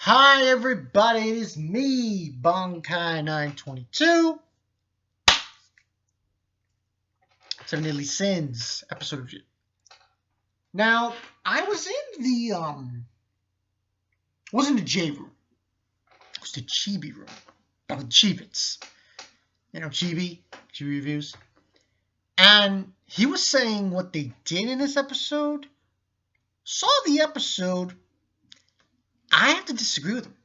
Hi everybody, it is me, Bonkai922. Seven Deadly Sins episode review. Now, I was in the wasn't the J room. It was the Chibi room. Oh, the Chibits. Chibi reviews. And he was saying what they did in this episode. Saw the episode. I have to disagree with him.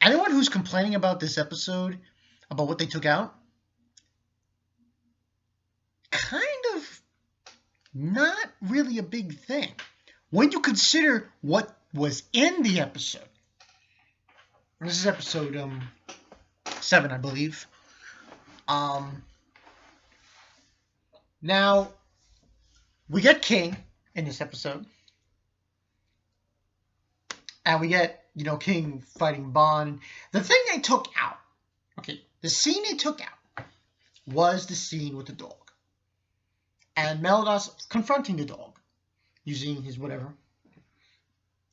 Anyone who's complaining about this episode, about what they took out, kind of not really a big thing when you consider what was in the episode. This is episode 7, I believe. Now we get King in this episode, and we get King fighting Bond. The thing they took out, the scene they took out was the scene with the dog. And Meliodas confronting the dog, using his whatever.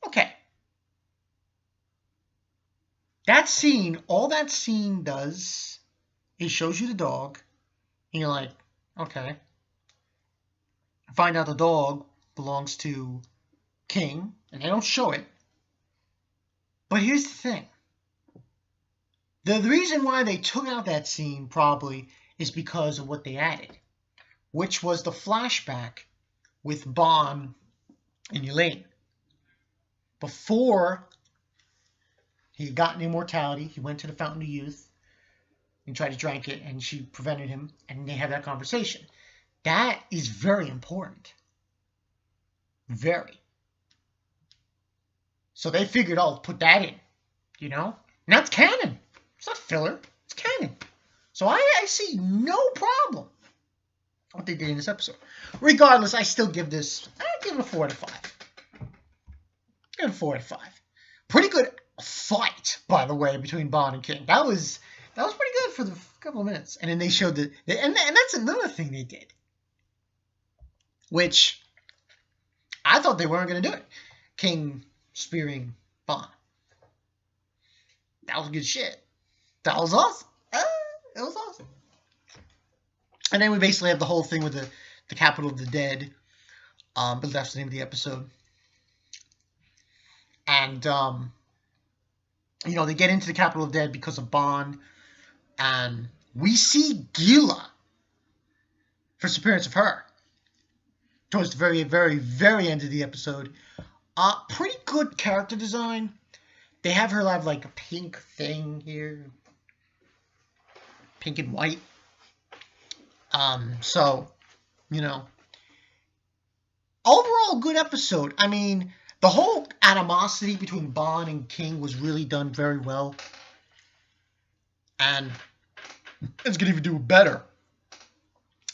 Okay. That scene, all that scene does, it shows you the dog, and you're like, okay. Find out the dog belongs to King, and they don't show it. But here's the thing. The reason why they took out that scene probably is because of what they added, which was the flashback with Bond and Elaine. Before he had gotten immortality, he went to the Fountain of Youth and tried to drink it, and she prevented him, and they had that conversation. That is very important. Very. So they figured, put that in, And that's canon. It's not filler. It's canon. So I see no problem what they did in this episode. Regardless, I still give this, I give it a 4 out of 5. I give it a 4 out of 5. Pretty good fight, by the way, between Bond and King. That was pretty good for the couple of minutes. And then they showed and that's another thing they did, which I thought they weren't going to do it. King spearing Bond. That was good shit. That was awesome. It was awesome. And then we basically have the whole thing with the capital of the dead. But that's the name of the episode. And, they get into the capital of the dead because of Bond. And we see Guila. First appearance of her. Towards the very, very, very end of the episode. Pretty good character design. They have her have like a pink thing here. Pink and white. So, overall good episode. I mean, the whole animosity between Bond and King was really done very well. And it's going to even do better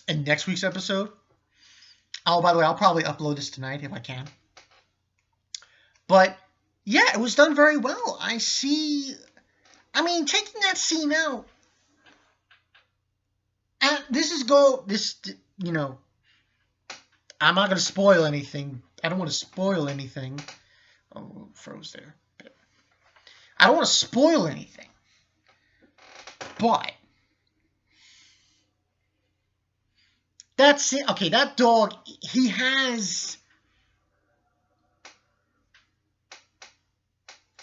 in next week's episode. Oh, by the way, I'll probably upload this tonight if I can. But, yeah, it was done very well. Taking that scene out. And I'm not going to spoil anything. I don't want to spoil anything. Oh, froze there. I don't want to spoil anything. But that's it. Okay, that dog, he has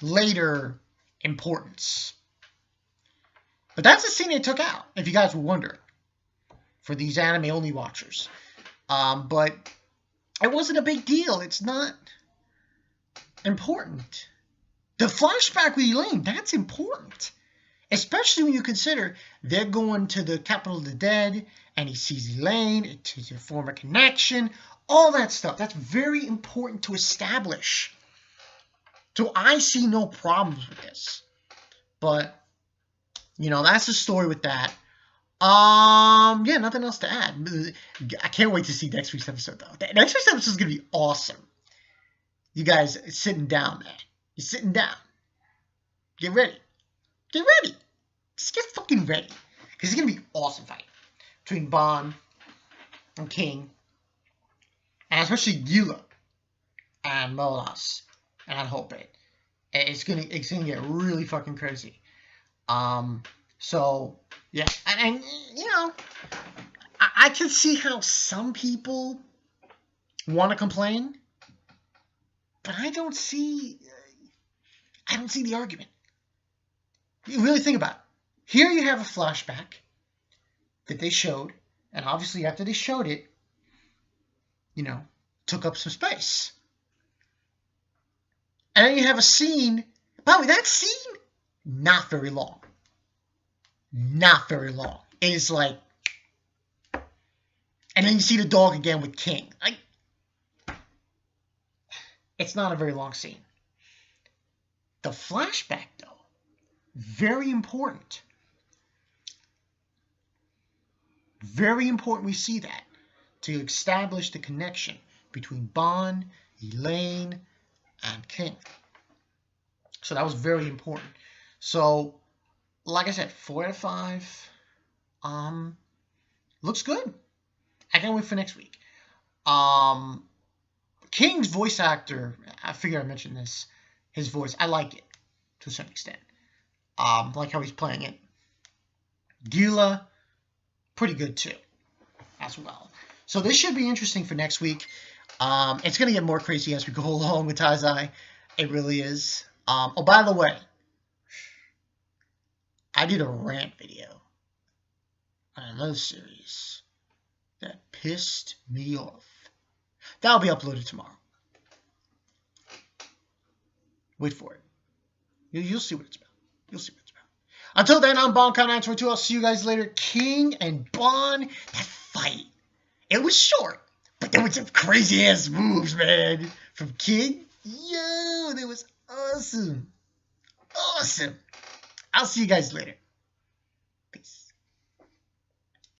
later importance. But that's the scene they took out, if you guys were wondering, for these anime-only watchers. But it wasn't a big deal. It's not important. The flashback with Elaine, that's important. Especially when you consider they're going to the capital of the dead, and he sees Elaine, it's a former connection, all that stuff. That's very important to establish. So I see no problems with this. But, that's the story with that. Yeah, nothing else to add. I can't wait to see next week's episode, though. Next week's episode is going to be awesome. You guys sitting down, man. You're sitting down. Get ready. Get ready. Just get fucking ready. Because it's going to be an awesome fight between Bond and King. And especially Guila and Molas and Hope. It's gonna get really fucking crazy. So yeah, and you know, I can see how some people want to complain, but I don't see the argument. You really think about it. Here you have a flashback that they showed, and obviously after they showed it, you know, took up some space. And then you have a scene. By the way, that scene, not very long. Not very long. It is like, and then you see the dog again with King. It's not a very long scene. The flashback, though, very important. Very important we see that to establish the connection between Bond, Elaine, and King. So that was very important. So, like I said, 4 out of 5. Looks good. I can't wait for next week. King's voice actor, I figure I mentioned this. His voice, I like it to a certain extent. Like how he's playing it. Guila, pretty good too, as well. So this should be interesting for next week. It's going to get more crazy as we go along with Taizai. It really is. Oh, by the way, I did a rant video on another series that pissed me off. That'll be uploaded tomorrow. Wait for it. You'll see what it's about. You'll see what it's about. Until then, I'm BondCon922. I'll see you guys later. King and Bond, that fight. It was short, but there were some crazy-ass moves, man. From King, yo, that was awesome. Awesome. I'll see you guys later.